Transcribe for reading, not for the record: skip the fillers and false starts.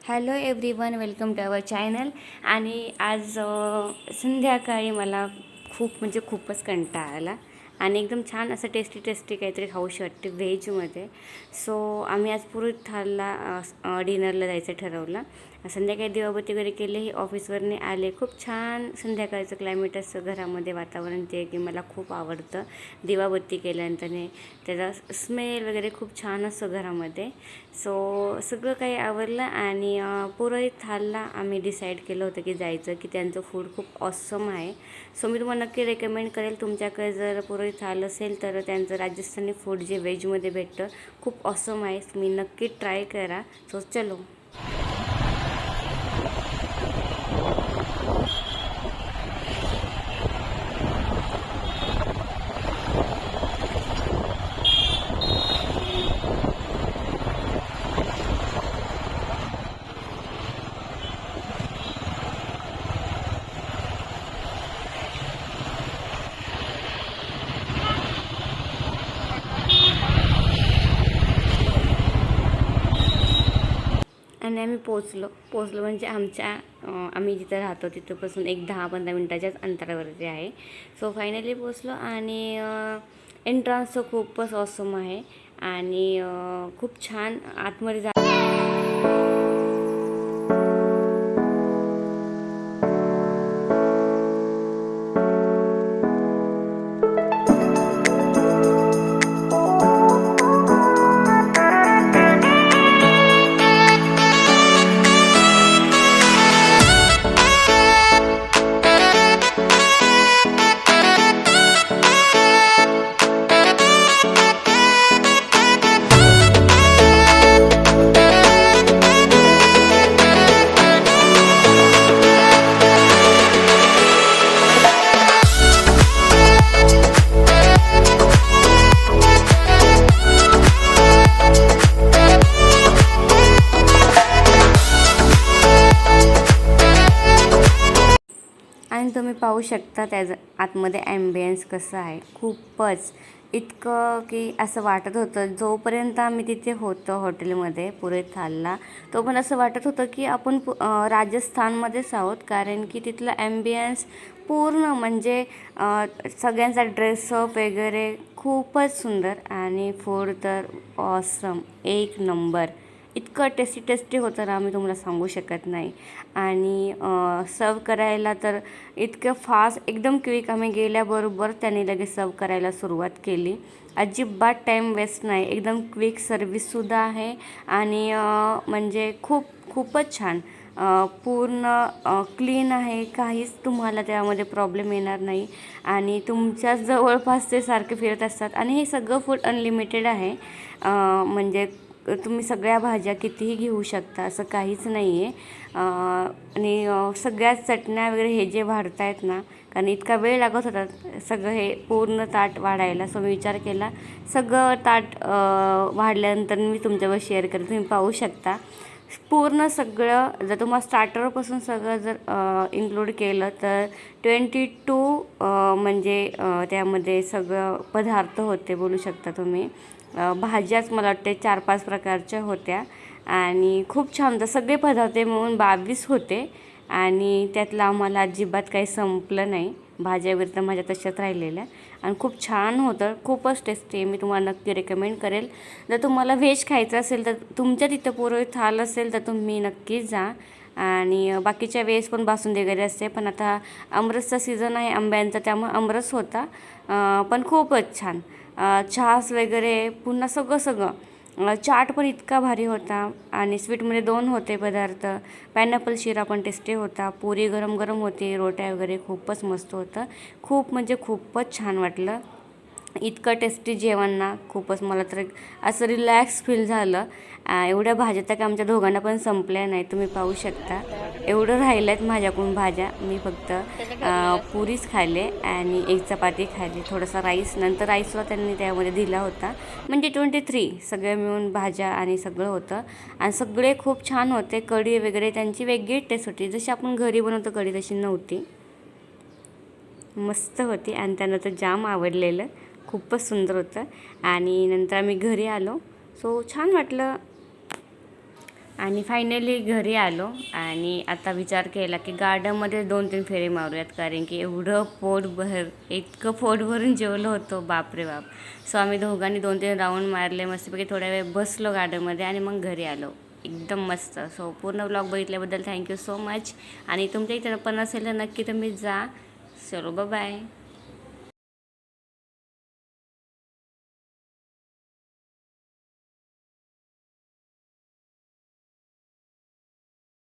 Hello everyone, welcome to our channel. आणि आज संध्याकाळी मला खूपच कंटाळा आला आणि एकदम छान असं टेस्टी काहीतरी खाऊशी वाटते व्हेजमध्ये. सो आम्ही आज पुरीत थालला डिनरला जायचं ठरवलं. संध्याकाळी दिवाबत्ती वगैरे केली, ऑफिसवरने आले. खूप छान संध्याकाळचं क्लायमेट असं घरामध्ये वातावरण ते की मला खूप आवडतं. दिवाबत्ती केल्यानंतर त्याचा स्मेल वगैरे खूप छान असतं घरामध्ये. सो सगळं काही आवडलं आणि पुरोहित थालला आम्ही डिसाईड केलं होतं की जायचं, की त्यांचं फूड खूप ऑसम आहे. सो मी तुम्हाला नक्की रेकमेंड करेल, तुमच्याकडे जर पुरोहित थाल असेल तर त्यांचं राजस्थानी फूड जे व्हेजमध्ये भेटतं खूप ऑसम आहे. तुम्ही नक्की ट्राय करा. सो चलो. आणि आम्ही पोचलो म्हणजे आम्ही जिथं राहतो तिथंपासून एक 10-15 मिनटाच्याच अंतरावरती आहे. सो फायनली पोचलो आणि एंट्रन्स तर खूपच ऑसम आहे आणि खूप छान आतमध्ये आणि तुम्ही पाहू शकता त्याचं आतमध्ये ॲम्बियन्स कसं आहे. खूपच इतकं की असं वाटत होतं, जोपर्यंत आम्ही तिथे होतो हॉटेलमध्ये पुरोहित थालला, तो पण असं वाटत होतं की आपण राजस्थानमध्येच आहोत. कारण की तिथलं ॲम्बियन्स पूर्ण म्हणजे सगळ्यांचा ड्रेसअप वगैरे खूपच सुंदर आणि फूड तर ऑसम, एक नंबर. इतकं टेस्टी होतं ना, मी तुम्हाला सांगू शकत नाही. आणि सर्व करायला तर इतकं फास्ट, एकदम क्विक. आम्ही गेल्याबरोबर त्याने लगेच सर्व करायला सुरुवात केली. अजिबात टाईम वेस्ट नाही, एकदम क्विक सर्विससुद्धा आहे आणि म्हणजे खूपच छान. पूर्ण क्लीन आहे, काहीच तुम्हाला त्यामध्ये प्रॉब्लेम येणार नाही. आणि तुमच्या जवळपास ते सारखे फिरत असतात. आणि हे सगळं फूड अनलिमिटेड आहे, म्हणजे तुम्ही सगळ्या भाज्या कितीही घेऊ शकता, असं काहीच नाही आहे. आणि सगळ्याच चटण्या वगैरे हे जे वाढत आहेत ना, कारण इतका वेळ लागत होता सगळं हे पूर्ण ताट वाढायला. सो मी विचार केला सगळं ताट वाढल्यानंतर मी तुमच्यावर शेअर करेन. तुम्ही पाहू शकता पूर्ण सगळं, जर तुम्हाला स्टार्टरपासून सगळं जर इन्क्लूड केलं तर 22 म्हणजे त्यामध्ये सगळं पदार्थ होते, बोलू शकता तुम्ही. भाज्याच मला वाटते 4-5 प्रकारच्या होत्या आणि खूप छान होतं. सगळे पदार्थ मिळून 22 होते आणि त्यातलं आम्हाला अजिबात काही संपलं नाही. भाज्या वगैरे तर माझ्या तशाच राहिलेल्या आणि खूप छान होतं, खूपच टेस्टी आहे. मी तुम्हाला नक्की रेकमेंड करेल. जर तुम्हाला व्हेज खायचं असेल तर तुमच्या तिथं पुरोहित थाल असेल तर तुम्ही नक्कीच जा. आणि बाकीच्या वेळेस पण बासुंदी वगैरे असते, पण आता आमरसचा सीझन आहे आंब्यांचा, त्यामुळे आमरस होता. पण खूपच छान. छास वगैरे पुन्हा सगळं चाट पण इतका भारी होता. आणि स्वीटमध्ये 2 होते पदार्थ. पायनॅपल शिरा पण टेस्टी होता. पुरी गरम गरम होती, रोट्या वगैरे खूपच मस्त होतं. म्हणजे खूपच छान वाटलं. इतकं टेस्टी जेवण ना, खूपच मला तर असं रिलॅक्स फील झालं. एवढ्या भाज्या तर काय आमच्या दोघांना पण संपल्या नाही. तुम्ही पाहू शकता एवढं राहिलं आहेत माझ्याकडून भाज्या. मी फक्त पुरीच खाल्ले आणि एक चपाती खाल्ली, थोडासा राईस. नंतर राईसला त्यांनी त्यामध्ये दिला होता. म्हणजे 23 सगळं मिळून भाज्या आणि सगळं होतं. आणि सगळे खूप छान होते. कढी वगैरे त्यांची वेगळी टेस्ट होती, जशी आपण घरी बनवतो कढी तशी नव्हती. मस्त होती आणि त्यांना तर जाम आवडलेलं, खूपच सुंदर होतं. आणि नंतर आम्ही घरी आलो. सो छान वाटलं. आणि फायनली घरी आलो आणि आता विचार केला की गार्डनमध्ये 2-3 फेरे मारूयात, कारण की इतकं पोट भरून जेवलो होतो, बापरे बाप. सो आम्ही दोघांनी 2-3 राऊंड मारले, मस्तपैकी थोड्या वेळ बसलो गार्डनमध्ये आणि मग घरी आलो. एकदम मस्त. सो पूर्ण ब्लॉग बघितल्याबद्दल थँक्यू सो मच. आणि तुमच्या इथं पण असेल तर नक्की तुम्ही जा. चलो बाय.